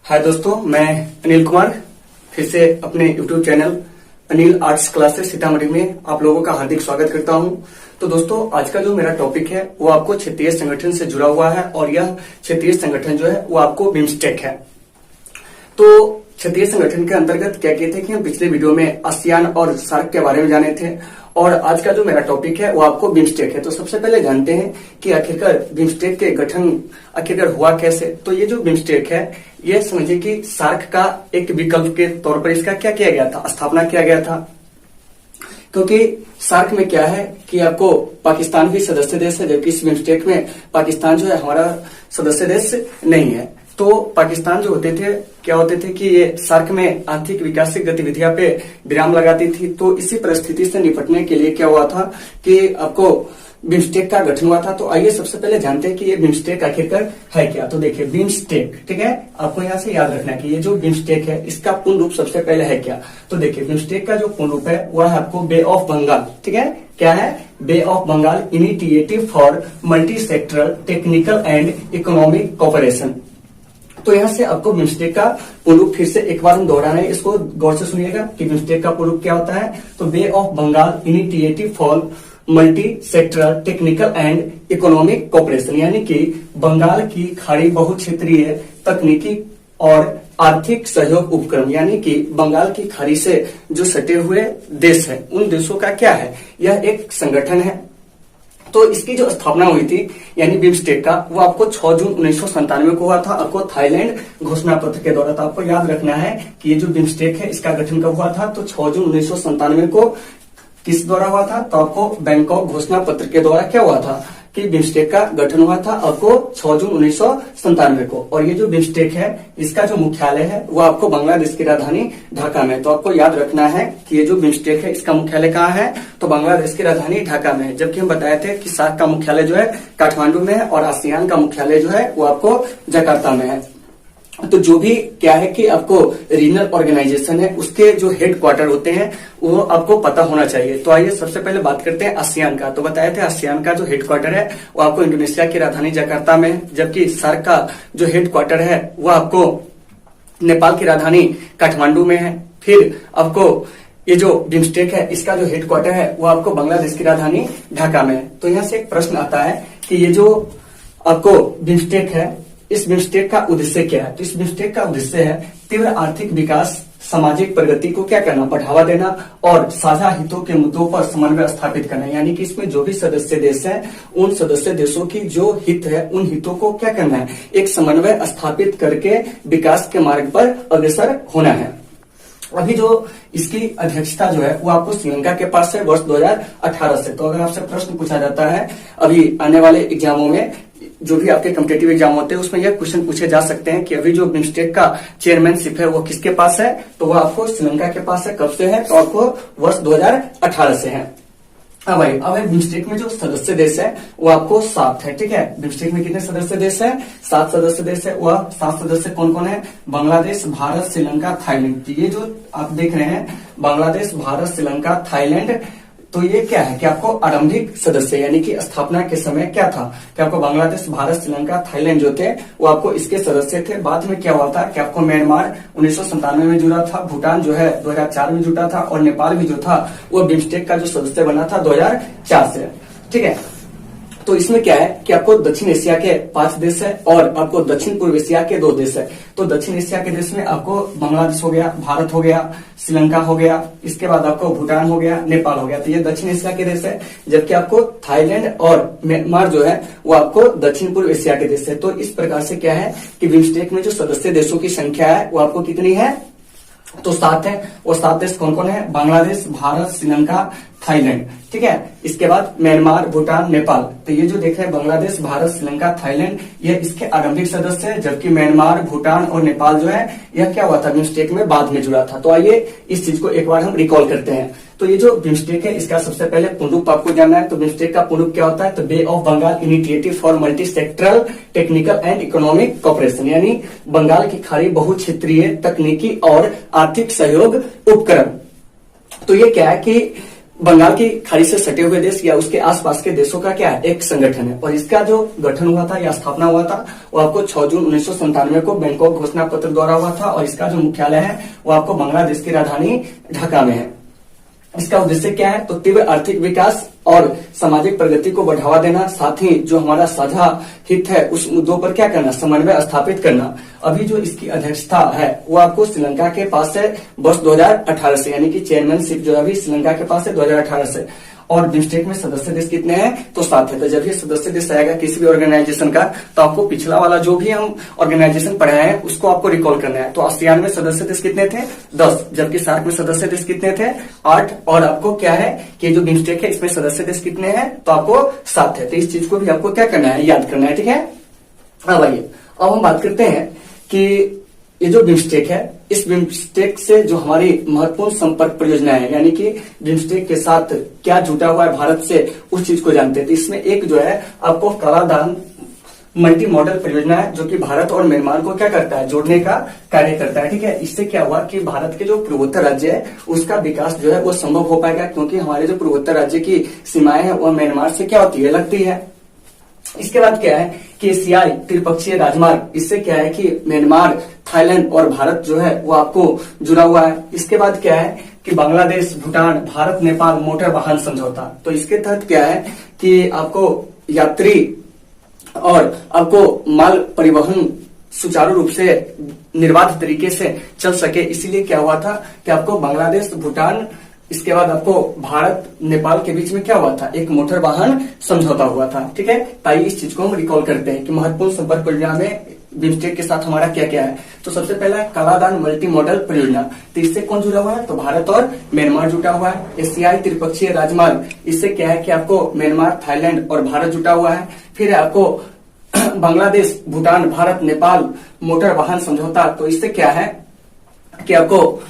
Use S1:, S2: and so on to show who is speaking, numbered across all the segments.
S1: हाय दोस्तों, मैं अनिल कुमार फिर से अपने YouTube channel Anil arts classes Sitamarhi में आप लोगों का हार्दिक स्वागत करता हूं। तो दोस्तों, आज का जो मेरा टॉपिक है वो आपको क्षेत्रीय संगठन से जुड़ा हुआ है और यह क्षेत्रीय संगठन जो है वो आपको बिम्स्टेक है। तो क्षेत्रीय संगठन के अंतर्गत क्या कहते हैं कि हम पिछले वीडियो में आसियान और सार्क के बारे में जाने थे और आज का जो मेरा टॉपिक है वो आपको बिम्स्टेक है। तो सबसे पहले जानते हैं कि आखिरकार बिम्स्टेक के गठन आखिरकार हुआ कैसे। तो ये जो बिम्स्टेक है ये समझिए कि सार्क का एक विकल्प के तौर पर इसका क्या किया गया था, स्थापना किया गया था। क्योंकि सार्क में क्या है कि आपको पाकिस्तान भी सदस्य देश है, जबकि इस बिम्स्टेक में पाकिस्तान जो है हमारा सदस्य देश नहीं है। तो पाकिस्तान जो होते थे क्या होते थे कि ये सार्क में आर्थिक विकासिक गतिविधियां पे विराम लगाती थी। तो इसी परिस्थिति से निपटने के लिए क्या हुआ था कि आपको बिम्स्टेक का गठन हुआ था। तो आइए सबसे पहले जानते हैं कि ये बिम्स्टेक आखिरकार है क्या। तो देखिए बिम्स्टेक, ठीक है, आपको यहाँ से याद रखना है कि ये जो बिम्स्टेक है इसका पूर्ण रूप सबसे पहले है क्या। तो देखिए बिम्स्टेक का जो पूर्ण रूप है वह है आपको बे ऑफ बंगाल, ठीक है, क्या है, bay of Bengal initiative for multi sectoral technical and economic cooperation. तो यहाँ से आपको बिम्स्टेक का पूर्ण रूप फिर से एक बार हम दोहरा रहे हैं, इसको गौर से सुनिएगा कि बिम्स्टेक का पूर्ण रूप क्या होता है। तो bay of Bengal initiative for multi sectoral technical and economic cooperation, यानी कि बंगाल की खाड़ी बहुक्षेत्रीय तकनीकी और आर्थिक सहयोग उपक्रम, यानी कि बंगाल की खाड़ी से जो सटे हुए देश है उन देशों का क्या है, यह एक संगठन है। तो इसकी जो स्थापना हुई थी यानी बिम्स्टेक का वो आपको 6 जून 1997 को हुआ था, आपको थाईलैंड घोषणा पत्र के द्वारा। तो आपको याद रखना है कि ये जो बिम्स्टेक है इसका गठन कब हुआ था। तो 6 जून 1997 को किस द्वारा हुआ था, तो आपको बैंकॉक घोषणा पत्र के द्वारा क्या हुआ था कि बिम्स्टेक का गठन हुआ था आपको 6 जून 1997 को। और ये जो बिम्स्टेक है इसका जो मुख्यालय है वो आपको बांग्लादेश की राजधानी ढाका में। तो आपको याद रखना है कि ये जो बिम्स्टेक है इसका मुख्यालय कहाँ है, तो बांग्लादेश की राजधानी ढाका में है। जबकि हम बताए थे कि सार्क का मुख्यालय जो है काठमांडू में है और आसियान का मुख्यालय जो है वो आपको जकार्ता में है। तो जो भी क्या है कि आपको रीजनल ऑर्गेनाइजेशन है उसके जो हेड क्वार्टर होते हैं वो आपको पता होना चाहिए। तो आइए सबसे पहले बात करते हैं आसियान का। तो बताया था आसियान का जो हेड क्वार्टर है वो आपको इंडोनेशिया की राजधानी जकार्ता में है, जबकि सार्क का जो हेड क्वार्टर है वो आपको नेपाल की राजधानी काठमांडू में है। फिर आपको ये जो बिम्स्टेक है इसका जो हेड क्वार्टर है वो आपको बांग्लादेश की राजधानी ढाका में है। तो यहाँ से एक प्रश्न आता है कि ये जो आपको बिम्स्टेक है इस बिम्स्टेक का उद्देश्य क्या है। तो इस बिम्स्टेक का उद्देश्य है तीव्र आर्थिक विकास, सामाजिक प्रगति को क्या करना, बढ़ावा देना और साझा हितों के मुद्दों पर समन्वय स्थापित करना। यानी कि इसमें जो भी सदस्य देश हैं उन सदस्य देशों की जो हित है उन हितों को क्या करना है, एक समन्वय स्थापित करके विकास के मार्ग पर अग्रसर होना है। अभी जो इसकी अध्यक्षता जो है वो आपको श्रीलंका के पास है वर्ष 2018 से। तो अगर आपसे प्रश्न पूछा जाता है अभी आने वाले एग्जामों में, जो भी आपके कॉम्पिटिटिव एग्जाम होते हैं उसमें यह क्वेश्चन पूछे जा सकते हैं कि अभी जो बिम्स्टेक का चेयरमैनशिप है वो किसके पास है, तो वो आपको श्रीलंका के पास है। कब से है, तो आपको वर्ष 2018 से है। हाँ भाई, अब बिम्स्टेक में जो सदस्य देश है वो आपको 7 है, ठीक है। बिम्स्टेक में कितने सदस्य देश है, 7 सदस्य देश है। वह 7 सदस्य कौन कौन है, बांग्लादेश, भारत, श्रीलंका, थाईलैंड। ये जो आप देख रहे हैं बांग्लादेश, भारत, श्रीलंका, थाईलैंड, तो ये क्या है कि आपको आरंभिक सदस्य यानी कि स्थापना के समय क्या था कि आपको बांग्लादेश, भारत, श्रीलंका, थाईलैंड जो थे वो आपको इसके सदस्य थे। बाद में क्या हुआ था कि आपको म्यांमार 1997 में जुड़ा था, भूटान जो है 2004 में जुटा था और नेपाल भी जो था वो बिम्स्टेक का जो सदस्य बना था 2004 से, ठीक है। तो इसमें क्या है कि आपको दक्षिण एशिया के 5 देश है और आपको दक्षिण पूर्व एशिया के 2 देश है। तो दक्षिण एशिया के देश में आपको बांग्लादेश हो गया, भारत हो गया, श्रीलंका हो गया, इसके बाद आपको भूटान हो गया, नेपाल हो गया। तो ये दक्षिण एशिया के देश है। जबकि आपको थाईलैंड और म्यांमार जो है वो आपको दक्षिण पूर्व एशिया के देश है। तो इस प्रकार से क्या है कि बिम्स्टेक में जो सदस्य देशों की संख्या है वो आपको कितनी है, तो 7 है। वो 7 देश कौन कौन है, बांग्लादेश, भारत, श्रीलंका, थाईलैंड, ठीक है। इसके बाद म्यांमार, भूटान, नेपाल। तो ये जो देख रहे हैं बांग्लादेश, भारत, श्रीलंका, थाईलैंड, ये इसके आरंभिक सदस्य है। जबकि म्यांमार, भूटान और नेपाल जो है यह क्या हुआ था, बिम्स्टेक में बाद में जुड़ा था। तो आइए इस चीज को एक बार हम रिकॉल करते हैं। तो ये जो बिम्स्टेक है इसका सबसे पहले पूर्ण रूप आपको जानना है। तो बिम्स्टेक का पूर्ण रूप क्या होता है, तो bay of Bengal initiative for multi sectoral technical and economic cooperation, यानी बंगाल की खाड़ी बहुक्षेत्रीय तकनीकी और आर्थिक सहयोग उपक्रम। तो ये क्या है कि बंगाल की खाड़ी से सटे हुए देश या उसके आसपास के देशों का क्या है, एक संगठन है। और इसका जो गठन हुआ था या स्थापना हुआ था वो आपको 6 जून 1997 को बैंकॉक घोषणा पत्र द्वारा हुआ था। और इसका जो मुख्यालय है वो आपको बांग्लादेश की राजधानी ढाका में है। इसका उद्देश्य क्या है, तो तीव्र आर्थिक विकास और सामाजिक प्रगति को बढ़ावा देना, साथ ही जो हमारा साझा हित है उस मुद्दों पर क्या करना, समन्वय स्थापित करना। अभी जो इसकी अध्यक्षता है वो आपको श्रीलंका के पास है वर्ष 2018 से, यानी कि चेयरमैनशिप जो अभी श्रीलंका के पास है 2018 से। और बिम्स्टेक में सदस्य देश कितने हैं, तो 7 है। तो जब ये सदस्य देश आएगा किसी भी ऑर्गेनाइजेशन का, तो आपको पिछला वाला जो भी हम ऑर्गेनाइजेशन पढ़ाए हैं उसको आपको रिकॉल करना है। तो आसियान में सदस्य देश कितने थे, 10, जबकि सार्क में सदस्य देश कितने थे, 8। और आपको क्या है कि जो बिम्स्टेक है इसमें सदस्य देश कितने हैं, तो आपको 7 है। तो इस चीज को भी आपको क्या करना है, याद करना है, ठीक है। अब आइए अब हम बात करते हैं कि ये जो बिम्स्टेक है, इस बिम्स्टेक से जो हमारी महत्वपूर्ण संपर्क परियोजनाएं है, यानी कि बिम्स्टेक के साथ क्या जुटा हुआ है भारत से, उस चीज को जानते हैं। तो इसमें एक जो है आपको कलादान मल्टी मॉडल परियोजना है, जो कि भारत और म्यांमार को क्या करता है, जोड़ने का कार्य करता है, ठीक है। इससे क्या हुआ कि भारत के जो पूर्वोत्तर राज्य है उसका विकास जो है वो संभव हो पाएगा, क्योंकि हमारे जो पूर्वोत्तर राज्य की सीमाएं हैं वो म्यांमार से क्या होती है, लगती है। इसके बाद क्या है कि एशियाई त्रिपक्षीय राजमार्ग, इससे क्या है कि म्यांमार, थाईलैंड और भारत जो है वो आपको जुड़ा हुआ है। इसके बाद क्या है कि बांग्लादेश, भूटान, भारत, नेपाल मोटर वाहन समझौता। तो इसके तहत क्या है कि आपको यात्री और आपको माल परिवहन सुचारू रूप से निर्बाध तरीके से चल सके, इसीलिए क्या हुआ था कि आपको बांग्लादेश, भूटान, इसके बाद आपको भारत, नेपाल के बीच में क्या हुआ था, एक मोटर वाहन समझौता हुआ था, ठीक है। ताकि इस चीज को हम रिकॉल करते हैं कि महत्वपूर्ण संपर्क परियोजना में बिम्स्टेक के साथ हमारा क्या क्या है। तो सबसे पहला कलादान मल्टी मॉडल परियोजना। तो इससे कौन जुड़ा हुआ है, तो भारत और म्यांमार जुटा हुआ है। एशियाई त्रिपक्षीय राजमार्ग, इससे क्या है कि आपको म्यांमार, थाईलैंड और भारत जुटा हुआ है। फिर आपको बांग्लादेश, भूटान, भारत, नेपाल मोटर वाहन समझौता। तो इससे क्या है कि आपको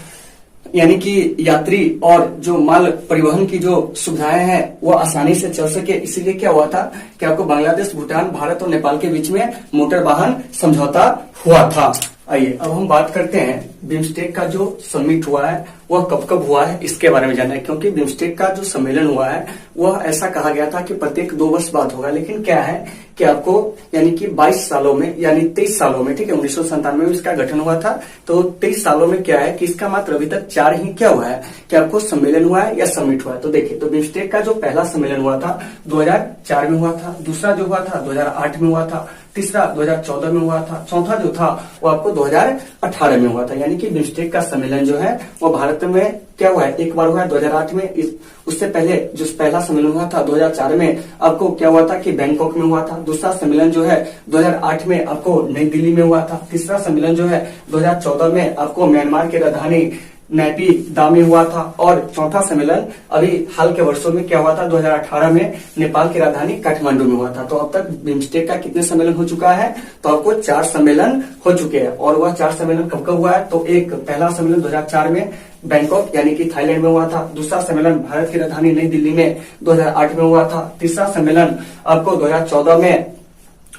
S1: यानी कि यात्री और जो माल परिवहन की जो सुविधाएं हैं वो आसानी से चल सके, इसीलिए क्या हुआ था कि आपको बांग्लादेश, भूटान, भारत और नेपाल के बीच में मोटर वाहन समझौता हुआ था। आइए अब हम बात करते हैं बिम्स्टेक का जो समिट हुआ है वह कब कब हुआ है, इसके बारे में जानना है। क्योंकि बिम्स्टेक का जो सम्मेलन हुआ है वह ऐसा कहा गया था कि प्रत्येक 2 वर्ष बाद होगा, लेकिन क्या है कि आपको यानी कि 22 सालों में यानी 23 सालों में, ठीक है, 1997 में इसका गठन हुआ था। तो 23 सालों में क्या है कि इसका मात्र अभी तक 4 ही क्या हुआ है कि आपको सम्मेलन हुआ है या समिट हुआ है। तो देखिए, तो बिम्स्टेक का जो पहला सम्मेलन हुआ था 2004 में हुआ था, दूसरा जो हुआ था 2008 में हुआ था, तीसरा 2014 में हुआ था, चौथा जो था वो आपको 2018 में हुआ था। यानी कि बिम्स्टेक का सम्मेलन जो है वो भारत में क्या हुआ है, एक बार हुआ है 2008 में। उससे पहले जो पहला सम्मेलन हुआ था 2004 में आपको क्या हुआ था कि बैंकॉक में हुआ था। दूसरा सम्मेलन जो है 2008 में आपको नई दिल्ली में हुआ था। तीसरा सम्मेलन जो है 2014 में आपको म्यांमार की राजधानी नैपी दा में हुआ था। और चौथा सम्मेलन अभी हाल के वर्षों में क्या हुआ था, 2018 में नेपाल की राजधानी काठमांडू में हुआ था। तो अब तक बिम्स्टेक का कितने सम्मेलन हो चुका है, तो आपको 4 सम्मेलन हो चुके हैं। और वह 4 सम्मेलन कब कब हुआ है, तो एक पहला सम्मेलन 2004 में बैंकॉक यानी कि थाईलैंड में हुआ था। दूसरा सम्मेलन भारत की राजधानी नई दिल्ली में 2008 में हुआ था। तीसरा सम्मेलन आपको 2014 में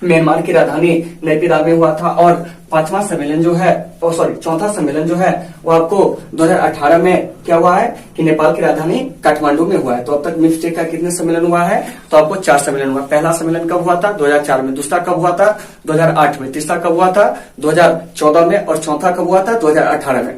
S1: म्यांमार की राजधानी नैपीदा में हुआ था। और पांचवा सम्मेलन जो है चौथा सम्मेलन जो है वो आपको 2018 में क्या हुआ है कि नेपाल की राजधानी काठमांडू में हुआ है। तो अब तक बिम्स्टेक का कितने सम्मेलन हुआ है, तो आपको 4 सम्मेलन हुआ। पहला सम्मेलन कब हुआ था, 2004 में। दूसरा कब हुआ था, 2008 में। तीसरा कब हुआ था, 2014 में। और चौथा कब हुआ था, 2018 में।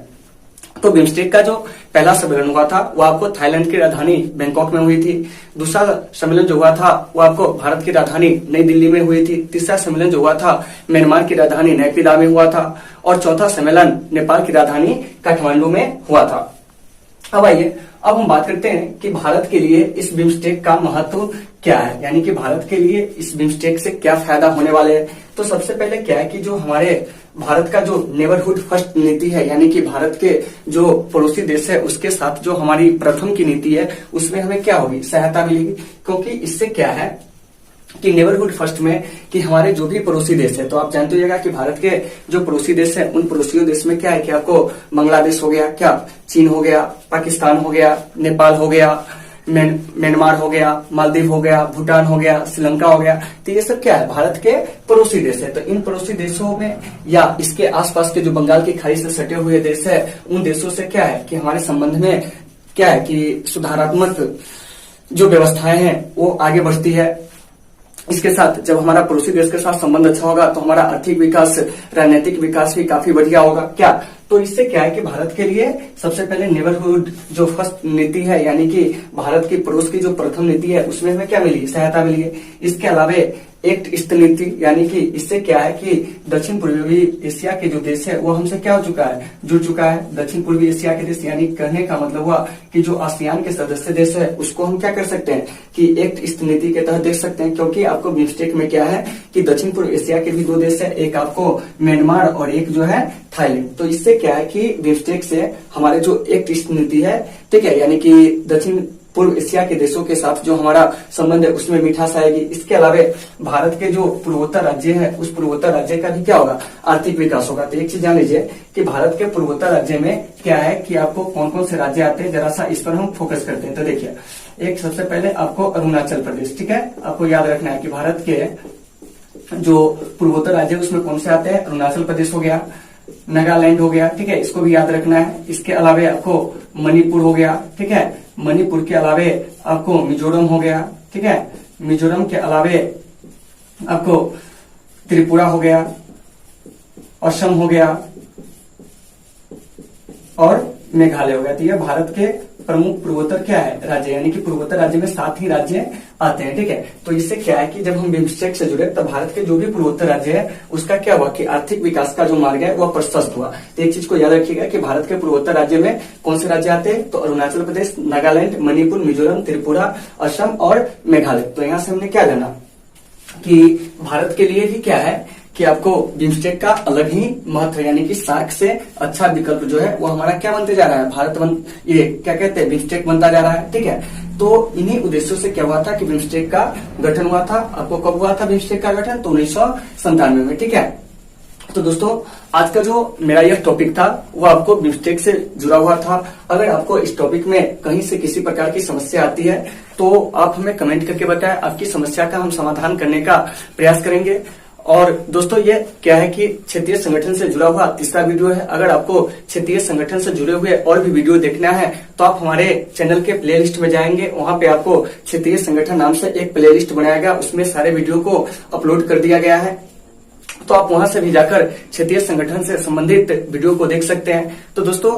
S1: तो बिम्स्टेक का जो पहला सम्मेलन हुआ था वो आपको थाईलैंड की राजधानी बैंकॉक में हुई थी। दूसरा सम्मेलन जो हुआ था वो आपको भारत की राजधानी नई दिल्ली में हुई थी। तीसरा सम्मेलन जो हुआ था म्यांमार की राजधानी नैपीदा में हुआ था। और चौथा सम्मेलन नेपाल की राजधानी काठमांडू में हुआ था। अब आइए अब हम बात करते हैं कि भारत के लिए इस बिम्स्टेक का महत्व क्या है, यानी कि भारत के लिए इस बिम्स्टेक से क्या फायदा होने वाले हैं। तो सबसे पहले क्या है कि जो हमारे भारत का जो नेबरहुड फर्स्ट नीति है, यानी कि भारत के जो पड़ोसी देश है उसके साथ जो हमारी प्रथम की नीति है उसमें हमें क्या होगी, सहायता मिलेगी। क्योंकि इससे क्या है कि नेबरहुड फर्स्ट में कि हमारे जो भी पड़ोसी देश है, तो आप जानते होइएगा कि भारत के जो पड़ोसी देश है उन पड़ोसी देश में क्या है कि आपको बांग्लादेश हो गया, क्या चीन हो गया, पाकिस्तान हो गया, नेपाल हो गया, म्यांमार हो गया, मालदीव हो गया, भूटान हो गया, श्रीलंका हो गया। तो ये सब क्या है, भारत के पड़ोसी देश है। तो इन पड़ोसी देशों में या इसके आसपास के जो बंगाल की खाड़ी से सटे हुए देश है उन देशों से क्या है कि हमारे संबंध में क्या है कि सुधारात्मक जो व्यवस्थाएं हैं वो आगे बढ़ती है। इसके साथ जब हमारा पड़ोसी देश के साथ संबंध अच्छा होगा तो हमारा आर्थिक विकास, राजनीतिक विकास भी काफी बढ़िया होगा। क्या तो इससे क्या है कि भारत के लिए सबसे पहले नेबरहुड जो फर्स्ट नीति है, यानी कि भारत की पड़ोस की जो प्रथम नीति है, उसमें हमें क्या मिली, सहायता मिली है। इसके अलावा एक्ट ईस्ट नीति, यानी कि इससे क्या है कि दक्षिण पूर्वी एशिया के जो देश है वो हमसे क्या हो चुका है, जुड़ चुका है। दक्षिण पूर्वी एशिया के देश, यानी कहने का मतलब हुआ कि जो आसियान के सदस्य देश है उसको हम क्या कर सकते हैं कि एक्ट ईस्ट नीति के तहत देख सकते हैं। क्योंकि आपको बिम्स्टेक में क्या है कि दक्षिण पूर्व एशिया के भी दो देश है, एक आपको म्यांमार और एक जो है थाईलैंड। तो इससे क्या है कि बिम्स्टेक से हमारे जो एक्ट ईस्ट नीति है, ठीक है, यानी कि दक्षिण पूर्व एशिया के देशों के साथ जो हमारा संबंध है उसमें मिठास आएगी। इसके अलावा भारत के जो पूर्वोत्तर राज्य है उस पूर्वोत्तर राज्य का भी क्या होगा, आर्थिक विकास होगा। तो एक चीज जान लीजिए कि भारत के पूर्वोत्तर राज्य में क्या है कि आपको कौन कौन से राज्य आते हैं, जरा सा इस पर हम फोकस करते हैं। तो देखिए, एक सबसे पहले आपको अरुणाचल प्रदेश, ठीक है, आपको याद रखना है कि भारत के जो पूर्वोत्तर राज्य है उसमें कौन से आते हैं, अरुणाचल प्रदेश हो गया, नागालैंड हो गया, ठीक है, इसको भी याद रखना है। इसके अलावा आपको मणिपुर हो गया, ठीक है, मणिपुर के अलावा आपको मिजोरम हो गया, ठीक है, मिजोरम के अलावा आपको त्रिपुरा हो गया, असम हो गया और मेघालय हो गया। तो ये भारत के प्रमुख पूर्वोत्तर क्या है, राज्य, यानी कि पूर्वोत्तर राज्य में 7 ही राज्य आते हैं, ठीक है। तो इससे क्या है कि जब हम बिम्स्टेक से जुड़े तब भारत के जो भी पूर्वोत्तर राज्य है उसका क्या हुआ कि आर्थिक विकास का जो मार्ग है वह प्रशस्त हुआ। तो एक चीज को याद रखिएगा कि भारत के पूर्वोत्तर राज्य में कौन से राज्य आते हैं, तो अरुणाचल प्रदेश, नागालैंड, मणिपुर, मिजोरम, त्रिपुरा, असम और मेघालय। तो यहाँ से हमने क्या जाना कि भारत के लिए भी क्या है कि आपको बिम्स्टेक का अलग ही महत्व है, यानी कि सार्क से अच्छा विकल्प जो है वो हमारा क्या बनते जा रहा है, ये क्या कहते हैं, बिम्स्टेक बनता जा रहा है, ठीक है। तो इन्हीं उद्देश्यों से क्या हुआ था कि बिम्स्टेक का गठन हुआ था। आपको कब हुआ था बिम्स्टेक का गठन, तो 1997 में, ठीक है। तो दोस्तों, आज का जो मेरा यह टॉपिक था वो आपको बिम्स्टेक से जुड़ा हुआ था। अगर आपको इस टॉपिक में कहीं से किसी प्रकार की समस्या आती है तो आप हमें कमेंट करके बताएं, आपकी समस्या का हम समाधान करने का प्रयास करेंगे। और दोस्तों, ये क्या है कि क्षेत्रीय संगठन से जुड़ा हुआ तीसरा वीडियो है। अगर आपको क्षेत्रीय संगठन से जुड़े हुए और भी वीडियो देखना है तो आप हमारे चैनल के प्लेलिस्ट में जाएंगे, वहां पे आपको क्षेत्रीय संगठन नाम से एक प्लेलिस्ट बनाया गया, उसमें सारे वीडियो को अपलोड कर दिया गया है। तो आप वहां से भी जाकर क्षेत्रीय संगठन से संबंधित वीडियो को देख सकते हैं। तो दोस्तों,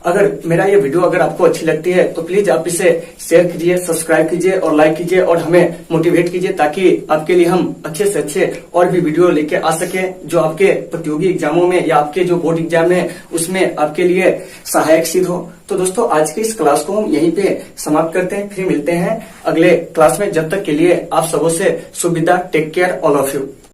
S1: अगर मेरा ये वीडियो अगर आपको अच्छी लगती है तो प्लीज आप इसे शेयर कीजिए, सब्सक्राइब कीजिए और लाइक कीजिए और हमें मोटिवेट कीजिए, ताकि आपके लिए हम अच्छे से अच्छे और भी वीडियो लेके आ सके जो आपके प्रतियोगी एग्जामों में या आपके जो बोर्ड एग्जाम है उसमें आपके लिए सहायक सिद्ध हो। तो दोस्तों, आज की इस क्लास को हम यहीं पे समाप्त करते हैं, फिर मिलते हैं अगले क्लास में। जब तक के लिए आप सबों से शुभ विदा, take care all of you.